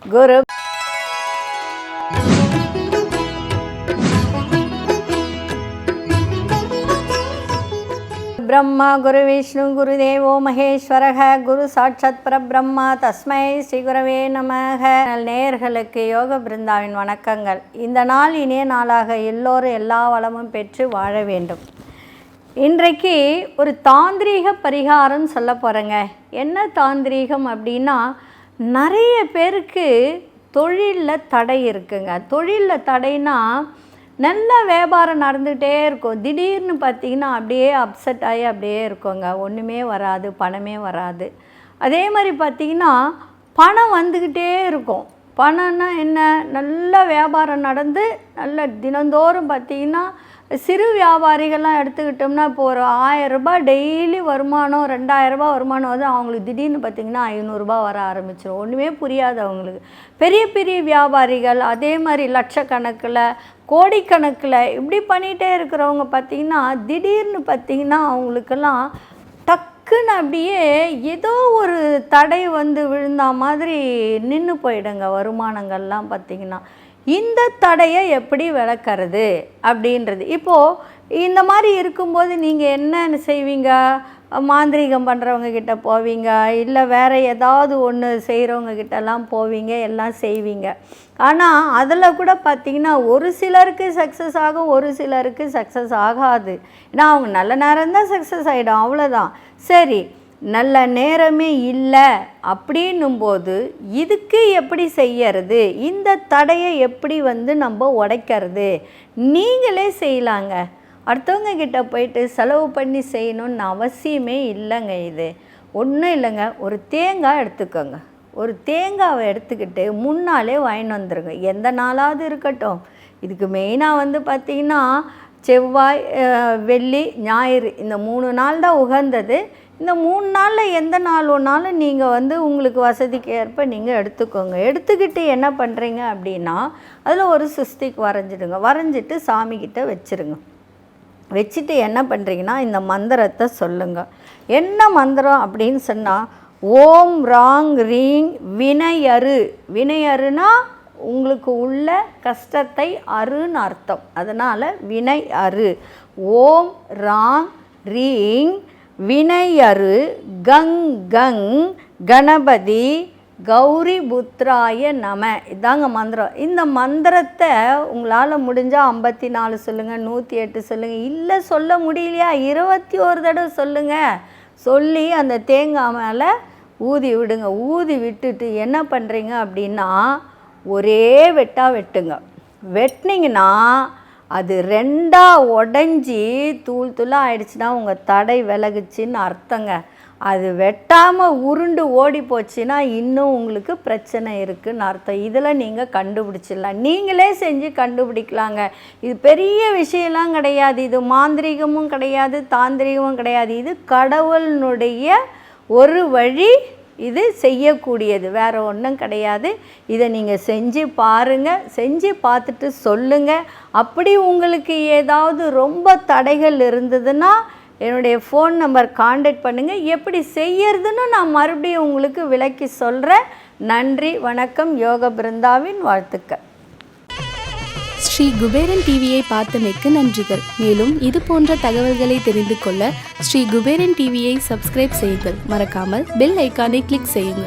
குரு பிரம்மா குரு விஷ்ணு குரு தேவோ மகேஸ்வரக குரு சாட்சாத் பரபிரம்மா தஸ்மை ஸ்ரீ குரவே நமக. நேயர்களுக்கு யோக பிருந்தாவின் வணக்கங்கள். இந்த நாள் இனிய நாளாக எல்லோரும் எல்லா வளமும் பெற்று வாழ வேண்டும். இன்றைக்கு ஒரு தாந்திரீக பரிகாரம் சொல்ல போகிறேங்க. என்ன தாந்திரீகம் அப்படின்னா, நிறைய பேருக்கு தொழிலில் தடை இருக்குங்க. தொழிலில் தடைனா நல்ல வியாபாரம் நடந்துகிட்டே இருக்கும், திடீர்னு பார்த்திங்கன்னா அப்படியே அப்செட் ஆகி அப்படியே இருக்குங்க, ஒன்றுமே வராது, பணமே வராது. அதே மாதிரி பார்த்திங்கன்னா பணம் வந்துக்கிட்டே இருக்கும். பணம்னா என்ன, நல்ல வியாபாரம் நடந்து நல்ல தினந்தோறும் பார்த்திங்கன்னா சிறு வியாபாரிகள்லாம் எடுத்துக்கிட்டோம்னா இப்போ ஒரு 1000 ரூபாய் டெய்லி வருமானம், 2000 ரூபாய் வருமானம் வந்து அவங்களுக்கு திடீர்னு பார்த்திங்கன்னா 500 வர ஆரம்பிச்சிடும். ஒன்றுமே புரியாது அவங்களுக்கு. பெரிய பெரிய வியாபாரிகள் அதே மாதிரி லட்சக்கணக்கில் கோடிக்கணக்கில் இப்படி பண்ணிகிட்டே இருக்கிறவங்க பார்த்திங்கன்னா திடீர்னு பார்த்திங்கன்னா அவங்களுக்கெல்லாம் டக்குன்னு அப்படியே ஏதோ ஒரு தடை வந்து விழுந்த மாதிரி நின்று போயிடுங்க வருமானங்கள்லாம் பார்த்திங்கன்னா. இந்த தடையை எப்படி விளக்கிறது அப்படின்றது. இப்போது இந்த மாதிரி இருக்கும்போது நீங்கள் என்ன செய்வீங்க? மாந்திரீகம் பண்ணுறவங்க கிட்ட போவீங்க, இல்லை வேறு ஏதாவது ஒன்று செய்கிறவங்க கிட்டலாம் போவீங்க, எல்லாம் செய்வீங்க. ஆனால் அதில் கூட பார்த்திங்கன்னா ஒரு சிலருக்கு சக்ஸஸ் ஆகும், ஒரு சிலருக்கு சக்ஸஸ் ஆகாது. ஏன்னா அவங்க நல்ல நேரம்தான் சக்ஸஸ் ஆகிடும், அவ்வளோதான். சரி, நல்ல நேரமே இல்லை அப்படின்னும்போது இதுக்கு எப்படி செய்யறது, இந்த தடையை எப்படி வந்து நம்ம உடைக்கிறது? நீங்களே செய்யலாங்க. அடுத்தவங்க கிட்ட போயிட்டு செலவு பண்ணி செய்யணும்னு அவசியமே இல்லைங்க. இது ஒன்றும் இல்லைங்க. ஒரு தேங்காய் எடுத்துக்கோங்க. ஒரு தேங்காவை எடுத்துக்கிட்டு முன்னாலே வாங்கிட்டு வந்துடுங்க. எந்த நாளாவது இருக்கட்டும். இதுக்கு மெயினாக வந்து பார்த்திங்கன்னா செவ்வாய், வெள்ளி, ஞாயிறு இந்த 3 நாள் தான் உகந்தது. இந்த 3 நாளில் எந்த நாள் ஒன்றாலும் நீங்கள் வந்து உங்களுக்கு வசதிக்கு ஏற்ப நீங்கள் எடுத்துக்கோங்க. எடுத்துக்கிட்டு என்ன பண்ணுறீங்க அப்படின்னா அதில் ஒரு சுஸ்திக் வரைஞ்சிடுங்க. வரைஞ்சிட்டு சாமிக்கிட்ட வச்சுருங்க. வச்சுட்டு என்ன பண்ணுறீங்கன்னா இந்த மந்திரத்தை சொல்லுங்கள். என்ன மந்திரம் அப்படின்னு சொன்னால், ஓம் ராங் ரீங் வினையரு. வினையருனா உங்களுக்கு உள்ள கஷ்டத்தை அருன்னு அர்த்தம். அதனால் வினை அரு. ஓம் ராங் ரீங் வினையரு கங் கங் கணபதி கௌரி புத்ராய நம. இதாங்க மந்திரம். இந்த மந்திரத்தை உங்களால் முடிஞ்சால் 54 சொல்லுங்கள், 108 சொல்லுங்கள். இல்லை சொல்ல முடியலையா 21 தடவை சொல்லுங்கள். சொல்லி அந்த தேங்காய் மேலே ஊதி விடுங்க. ஊதி விட்டுட்டு என்ன பண்ணுறீங்க அப்படின்னா ஒரே வெட்டாக வெட்டுங்க. வெட்டினீங்கன்னா அது 2ஆக உடஞ்சி தூள் தூளாக ஆயிடுச்சுன்னா உங்கள் தடை விலகுச்சின்னு அர்த்தங்க. அது வெட்டாமல் உருண்டு ஓடி போச்சுன்னா இன்னும் உங்களுக்கு பிரச்சனை இருக்குதுன்னு அர்த்தம். இதில் நீங்கள் கண்டுபிடிச்சிடலாம். நீங்களே செஞ்சு கண்டுபிடிக்கலாங்க. இது பெரிய விஷயம்லாம் கிடையாது. இது மாந்திரிகமும் கிடையாது, தாந்திரிகமும் கிடையாது. இது கடவுளினுடைய ஒரு வழி. இது செய்யக்கூடியது, வேறு ஒன்றும் கிடையாது. இதை நீங்கள் செஞ்சு பாருங்கள். செஞ்சு பார்த்துட்டு சொல்லுங்கள். அப்படி உங்களுக்கு ஏதாவது ரொம்ப தடைகள் இருந்ததுன்னா என்னுடைய ஃபோன் நம்பர் கான்டாக்ட் பண்ணுங்கள். எப்படி செய்யறதுன்னு நான் மறுபடியும் உங்களுக்கு விளக்கி சொல்கிறேன். நன்றி, வணக்கம். யோக பிருந்தாவின் வாழ்த்துக்கள். ஸ்ரீ குபேரன் டிவியை பார்த்தமைக்கு நன்றிகள். மேலும் இது போன்ற தகவல்களை தெரிந்து கொள்ள ஸ்ரீ குபேரன் டிவியை சப்ஸ்கிரைப் செய்யுங்கள். மறக்காமல் பெல் ஐக்கானை கிளிக் செய்யுங்கள்.